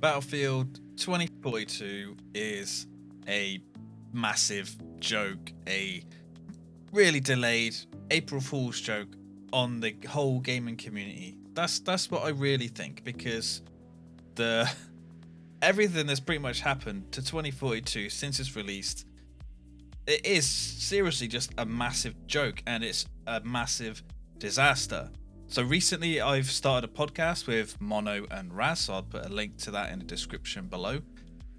Battlefield 2042 is a massive joke, a really delayed April Fool's joke on the whole gaming community. That's what I really think, because the everything that's pretty much happened to 2042 since it's released, it is seriously just a massive joke, and it's a massive disaster. So recently I've started a podcast with Mono and Raz, so I'll put a link to that in the description below.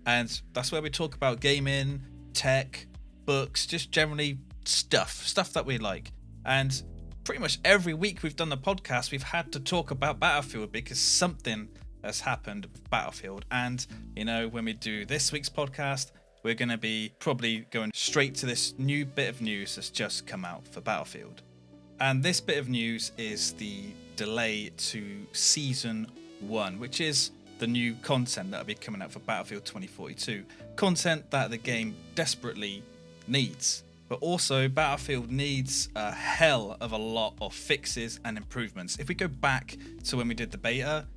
And that's where we talk about gaming, tech, books, just generally stuff that we like. And pretty much every week we've done the podcast, we've had to talk about Battlefield because something has happened with Battlefield. And, you know, when we do this week's podcast, we're going to be probably going straight to this new bit of news that's just come out for Battlefield. And this bit of news is the delay to Season 1, which is the new content that will be coming out for Battlefield 2042. Content that the game desperately needs. But also, Battlefield needs a hell of a lot of fixes and improvements. If we go back to when we did the beta,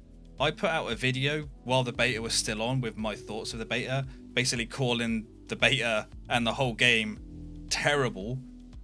I put out a video while the beta was still on with my thoughts of the beta, basically calling the beta and the whole game terrible.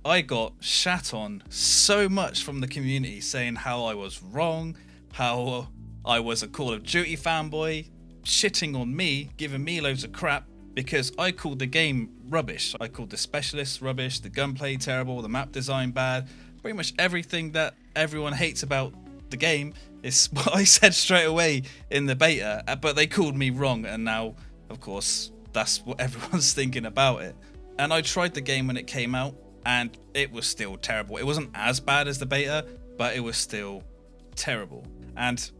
I got shat on so much from the community saying how I was wrong, how I was a Call of Duty fanboy, shitting on me, giving me loads of crap because I called the game rubbish. I called the specialists rubbish, the gunplay terrible, the map design bad, pretty much everything that everyone hates about the game is what I said straight away in the beta, but they called me wrong, and now, of course, that's what everyone's thinking about it. And I tried the game when it came out, and it was still terrible. It wasn't as bad as the beta, but it was still terrible. And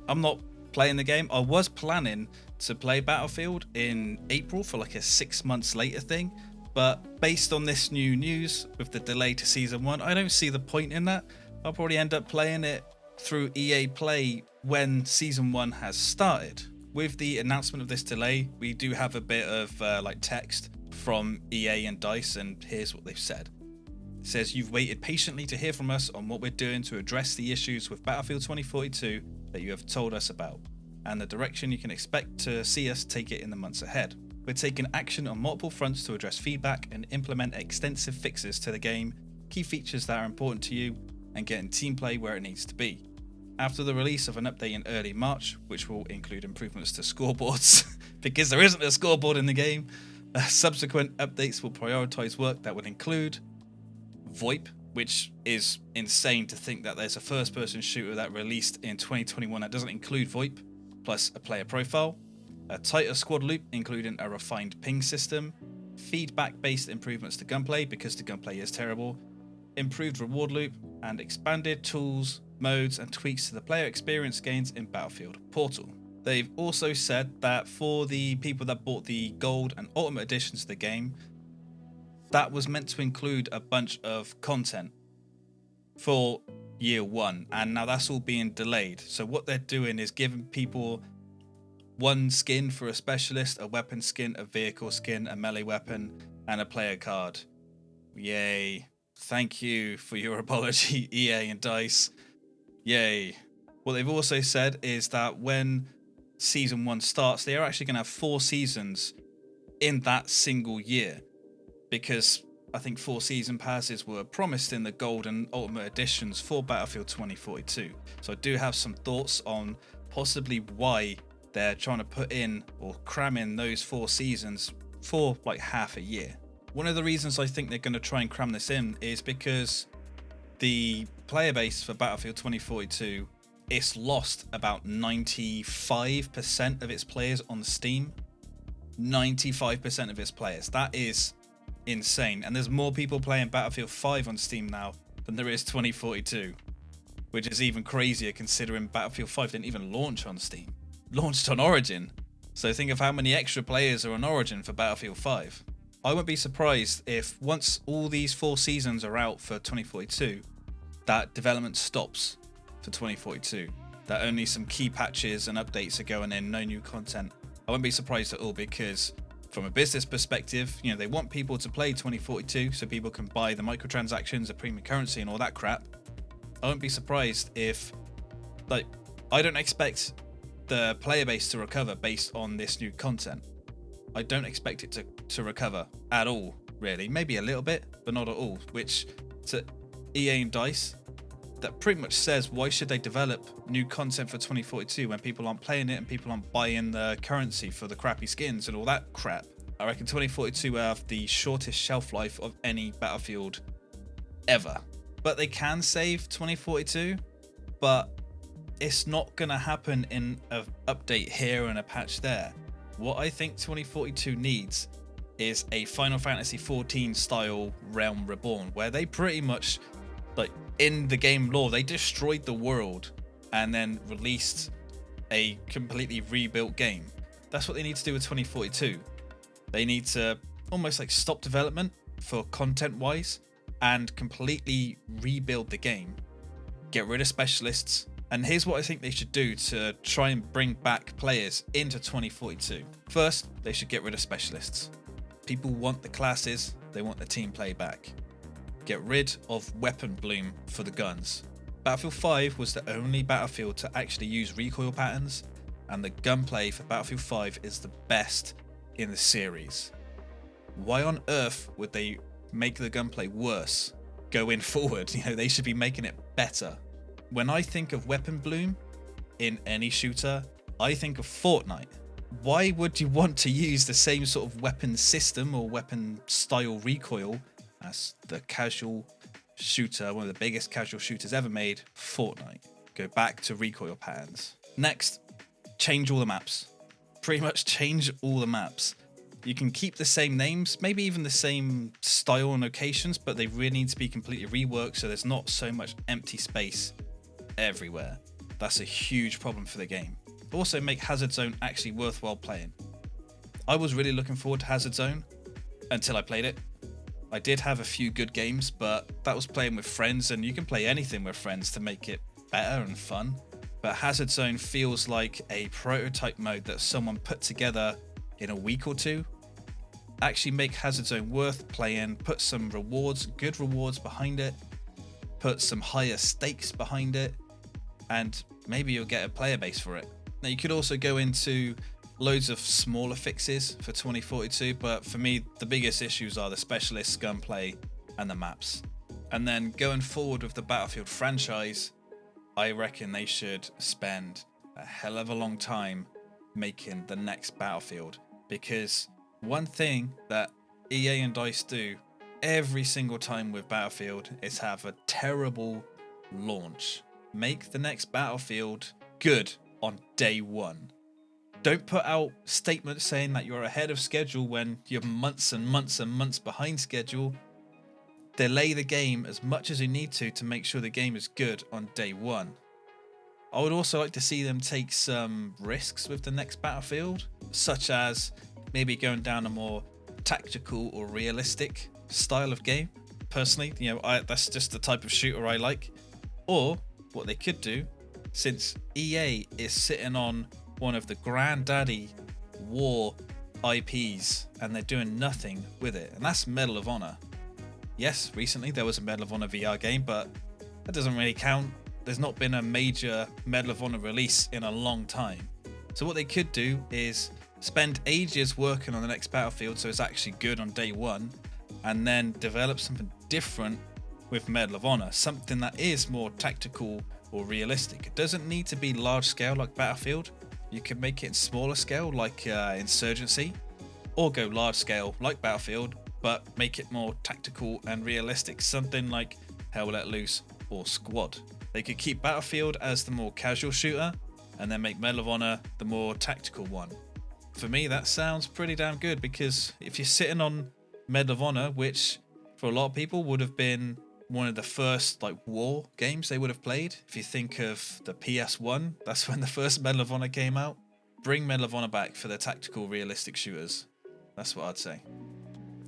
I'm not playing the game. I was planning to play Battlefield in April for like a 6 months later thing, but based on this new news with the delay to Season 1, I don't see the point in that. I'll probably end up playing it through EA Play when Season 1 has started. With the announcement of this delay, we do have a bit of like text from EA and DICE, and here's what they've said. It says, "You've waited patiently to hear from us on what we're doing to address the issues with Battlefield 2042 that you have told us about, and the direction you can expect to see us take it in the months ahead. We're taking action on multiple fronts to address feedback and implement extensive fixes to the game, key features that are important to you, and getting team play where it needs to be. After the release of an update in early March, which will include improvements to scoreboards, because there isn't a scoreboard in the game, subsequent updates will prioritize work that would include VoIP," which is insane to think that there's a first-person shooter that released in 2021 that doesn't include VoIP, plus a player profile, a tighter squad loop including a refined ping system, feedback-based improvements to gunplay because the gunplay is terrible, improved reward loop, and expanded tools, modes, and tweaks to the player experience gains in Battlefield Portal. They've also said that for the people that bought the Gold and Ultimate editions of the game, that was meant to include a bunch of content for year 1, and now that's all being delayed. So what they're doing is giving people one skin for a specialist, a weapon skin, a vehicle skin, a melee weapon, and a player card. Yay. Thank you for your apology, EA and DICE. Yay. What they've also said is that when Season 1 starts, they are actually going to have 4 seasons in that single year, because I think 4 season passes were promised in the Gold and Ultimate editions for Battlefield 2042. So I do have some thoughts on possibly why they're trying to put in or cram in those 4 seasons for like half a year. One of the reasons I think they're going to try and cram this in is because the player base for Battlefield 2042, it's lost about 95% of its players on Steam. 95% of its players. That is insane. And there's more people playing Battlefield 5 on Steam now than there is 2042, which is even crazier considering Battlefield 5 didn't even launch on Steam. Launched on Origin. So think of how many extra players are on Origin for Battlefield 5. I wouldn't be surprised if once all these 4 seasons are out for 2042, that development stops for 2042. That only some key patches and updates are going in, no new content. I wouldn't be surprised at all, because from a business perspective, you know, they want people to play 2042 so people can buy the microtransactions, the premium currency and all that crap. I wouldn't be surprised if, like, I don't expect the player base to recover based on this new content. I don't expect it to recover at all, really. Maybe a little bit, but not at all. Which, to EA and DICE, that pretty much says, why should they develop new content for 2042 when people aren't playing it and people aren't buying the currency for the crappy skins and all that crap? I reckon 2042 will have the shortest shelf life of any Battlefield ever. But they can save 2042, but it's not going to happen in an update here and a patch there. What I think 2042 needs is a Final Fantasy XIV style Realm Reborn, where they pretty much, like, in the game lore, they destroyed the world and then released a completely rebuilt game. That's what they need to do with 2042. They need to almost like stop development for content wise and completely rebuild the game. Get rid of specialists. And here's what I think they should do to try and bring back players into 2042. First, they should get rid of specialists. People want the classes, they want the team play back. Get rid of weapon bloom for the guns. Battlefield 5 was the only Battlefield to actually use recoil patterns, and the gunplay for Battlefield 5 is the best in the series. Why on earth would they make the gunplay worse going forward? They should be making it better. When I think of weapon bloom in any shooter, I think of Fortnite. Why would you want to use the same sort of weapon system or weapon style recoil as the casual shooter, one of the biggest casual shooters ever made, Fortnite? Go back to recoil patterns. Next, change all the maps. Pretty much change all the maps. You can keep the same names, maybe even the same style and locations, but they really need to be completely reworked so there's not so much empty space everywhere. That's a huge problem for the game. Also, make Hazard Zone actually worthwhile playing. I was really looking forward to Hazard Zone until I played it. I did have a few good games, but that was playing with friends, and you can play anything with friends to make it better and fun. But Hazard Zone feels like a prototype mode that someone put together in a week or two. Actually make Hazard Zone worth playing, put some rewards, good rewards behind it, put some higher stakes behind it, and maybe you'll get a player base for it. Now, you could also go into loads of smaller fixes for 2042, but for me, the biggest issues are the specialists, gunplay, and the maps. And then going forward with the Battlefield franchise, I reckon they should spend a hell of a long time making the next Battlefield, because one thing that EA and DICE do every single time with Battlefield is have a terrible launch. Make the next Battlefield good on day one. Don't put out statements saying that you're ahead of schedule when you're months and months and months behind schedule. Delay the game as much as you need to make sure the game is good on day one. I would also like to see them take some risks with the next Battlefield, such as maybe going down a more tactical or realistic style of game. Personally, that's just the type of shooter I like. Or what they could do, since EA is sitting on one of the granddaddy war IPs and they're doing nothing with it, and that's Medal of Honor. Yes, recently there was a Medal of Honor VR game, but that doesn't really count. There's not been a major Medal of Honor release in a long time. So what they could do is spend ages working on the next Battlefield so it's actually good on day one, and then develop something different with Medal of Honor, something that is more tactical or realistic. It doesn't need to be large scale like Battlefield. You can make it in smaller scale like Insurgency, or go large scale like Battlefield, but make it more tactical and realistic, something like Hell Let Loose or Squad. They could keep Battlefield as the more casual shooter and then make Medal of Honor the more tactical one. For me, that sounds pretty damn good, because if you're sitting on Medal of Honor, which for a lot of people would have been one of the first war games they would have played. If you think of the PS1, that's when the first Medal of Honor came out. Bring Medal of Honor back for the tactical, realistic shooters. That's what I'd say.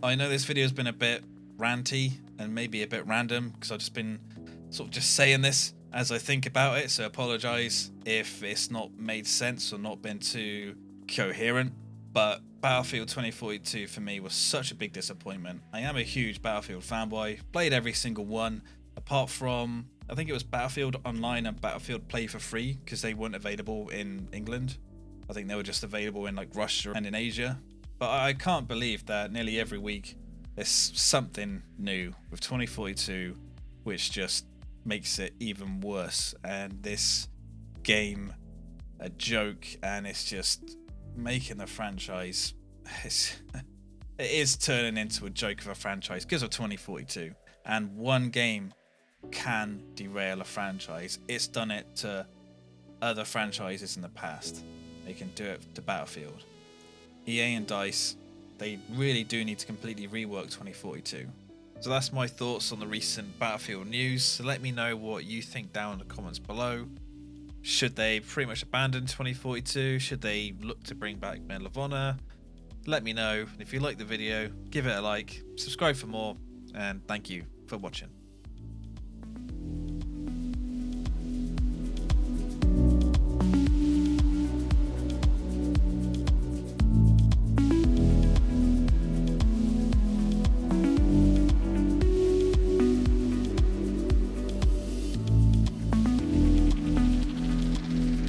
I know this video has been a bit ranty and maybe a bit random, because I've just been sort of just saying this as I think about it, so apologise if it's not made sense or not been too coherent. But Battlefield 2042 for me was such a big disappointment. I am a huge Battlefield fanboy, played every single one, apart from I think it was Battlefield Online and Battlefield Play for free because they weren't available in England. I think they were just available in like Russia and in Asia. But I can't believe that nearly every week there's something new with 2042, which just makes it even worse. And this game, a joke, and it's just making the franchise. It is turning into a joke of a franchise because of 2042. And one game can derail a franchise. It's done it to other franchises in the past. They can do it to Battlefield. EA and DICE, they really do need to completely rework 2042. So that's my thoughts on the recent Battlefield news. So let me know what you think down in the comments below. Should they pretty much abandon 2042? Should they look to bring back Medal of Honor? Let me know. If you like the video, give it a like, subscribe for more, and thank you for watching.